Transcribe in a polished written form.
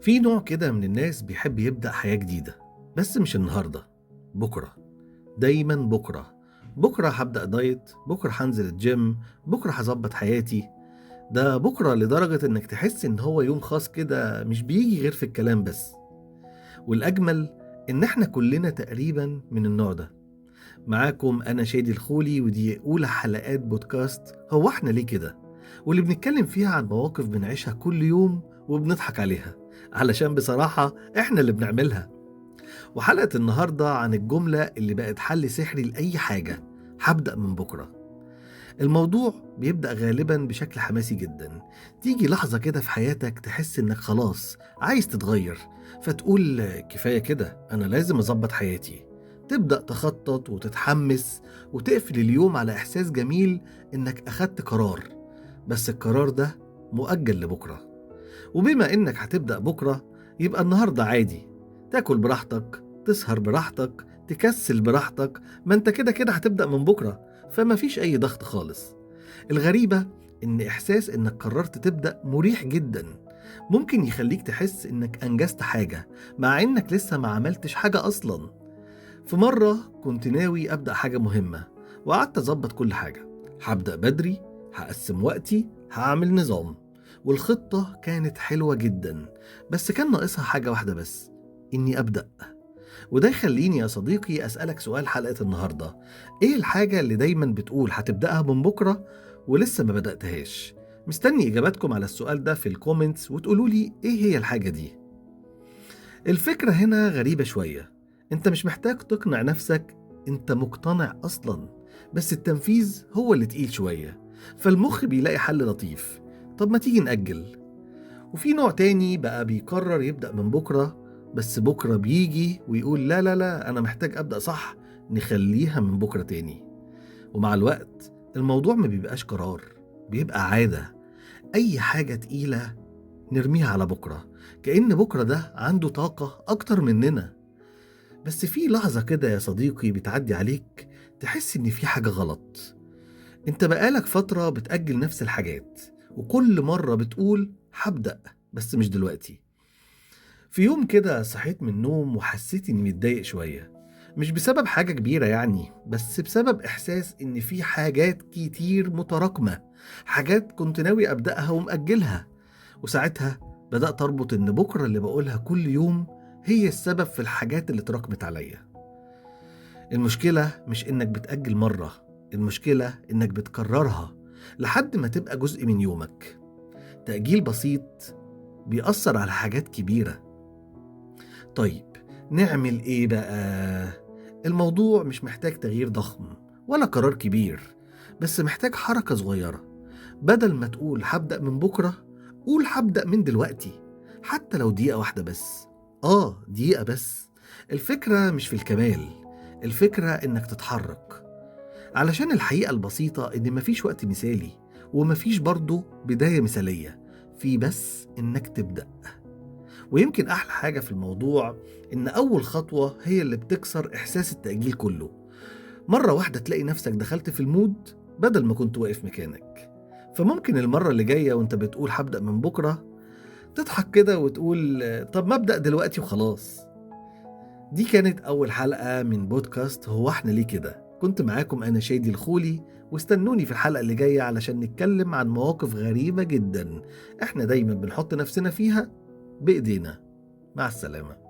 في نوع كده من الناس بيحب يبدأ حياة جديدة، بس مش النهاردة، بكرة. دايما بكرة. بكرة هبدأ دايت، بكرة هنزل الجيم، بكرة هظبط حياتي. ده بكرة لدرجة انك تحس ان هو يوم خاص كده مش بيجي غير في الكلام بس. والأجمل ان احنا كلنا تقريبا من النوع ده. معاكم أنا شادي الخولي، ودي أولى حلقات بودكاست هو احنا ليه كده، واللي بنتكلم فيها عن مواقف بنعيشها كل يوم وبنضحك عليها علشان بصراحة احنا اللي بنعملها. وحلقة النهاردة عن الجملة اللي بقت حل سحري لأي حاجة: هبدأ من بكرة. الموضوع بيبدأ غالبا بشكل حماسي جدا. تيجي لحظة كده في حياتك تحس انك خلاص عايز تتغير، فتقول كفاية كده، أنا لازم أظبط حياتي. تبدأ تخطط وتتحمس وتقفل اليوم على إحساس جميل إنك أخدت قرار، بس القرار ده مؤجل لبكرة. وبما إنك هتبدأ بكرة، يبقى النهاردة عادي. تاكل براحتك، تسهر براحتك، تكسل براحتك، ما انت كده كده هتبدأ من بكرة، فما فيش أي ضغط خالص. الغريبة إن إحساس إنك قررت تبدأ مريح جدا. ممكن يخليك تحس إنك أنجزت حاجة مع إنك لسه ما عملتش حاجة أصلا. في مرة كنت ناوي أبدأ حاجة مهمة، وقعدت أظبط كل حاجة. هبدأ بدري، هقسم وقتي، هعمل نظام، والخطة كانت حلوة جدا. بس كان ناقصها حاجة واحدة بس: إني أبدأ. وده يخليني يا صديقي أسألك سؤال حلقة النهاردة: إيه الحاجة اللي دايما بتقول هتبدأها من بكرة ولسه ما بدأتهاش؟ مستني إجاباتكم على السؤال ده في الكومنتس، وتقولولي إيه هي الحاجة دي. الفكرة هنا غريبة شوية. انت مش محتاج تقنع نفسك، انت مقتنع اصلا، بس التنفيذ هو اللي تقيل شوية. فالمخ بيلاقي حل لطيف: طب ما تيجي نأجل. وفي نوع تاني بقى بيقرر يبدأ من بكرة، بس بكرة بيجي ويقول لا لا لا، أنا محتاج أبدأ صح، نخليها من بكرة تاني. ومع الوقت الموضوع ما بيبقاش قرار، بيبقى عادة. أي حاجة تقيلة نرميها على بكرة، كأن بكرة ده عنده طاقة أكتر مننا. بس في لحظة كده يا صديقي بتعدي عليك، تحس إن في حاجة غلط. انت بقالك فترة بتأجل نفس الحاجات، وكل مرة بتقول هبدأ بس مش دلوقتي. في يوم كده صحيت من النوم وحسيت إني متضايق شوية، مش بسبب حاجة كبيرة يعني، بس بسبب إحساس إن في حاجات كتير متراكمة، حاجات كنت ناوي أبدأها ومأجلها. وساعتها بدأت أربط إن بكرة اللي بقولها كل يوم هي السبب في الحاجات اللي تراكمت عليا. المشكلة مش إنك بتأجل مرة، المشكلة إنك بتكررها لحد ما تبقى جزء من يومك. تأجيل بسيط بيأثر على حاجات كبيرة. طيب، نعمل إيه بقى؟ الموضوع مش محتاج تغيير ضخم ولا قرار كبير، بس محتاج حركة صغيرة. بدل ما تقول هبدأ من بكرة، قول هبدأ من دلوقتي، حتى لو دقيقة واحدة بس. دقيقة بس. الفكرة مش في الكمال، الفكرة إنك تتحرك. علشان الحقيقة البسيطة إن مفيش وقت مثالي، ومفيش برضه بداية مثالية، في بس إنك تبدأ. ويمكن أحلى حاجة في الموضوع إن أول خطوة هي اللي بتكسر إحساس التأجيل كله. مرة واحدة تلاقي نفسك دخلت في المود بدل ما كنت واقف مكانك. فممكن المرة اللي جاية وانت بتقول هبدأ من بكرة، تضحك كده وتقول طب ما أبدأ دلوقتي وخلاص. دي كانت أول حلقة من بودكاست هو احنا ليه كده. كنت معاكم أنا شادي الخولي، واستنوني في الحلقة اللي جاية علشان نتكلم عن مواقف غريبة جدا احنا دايما بنحط نفسنا فيها بإيدينا. مع السلامة.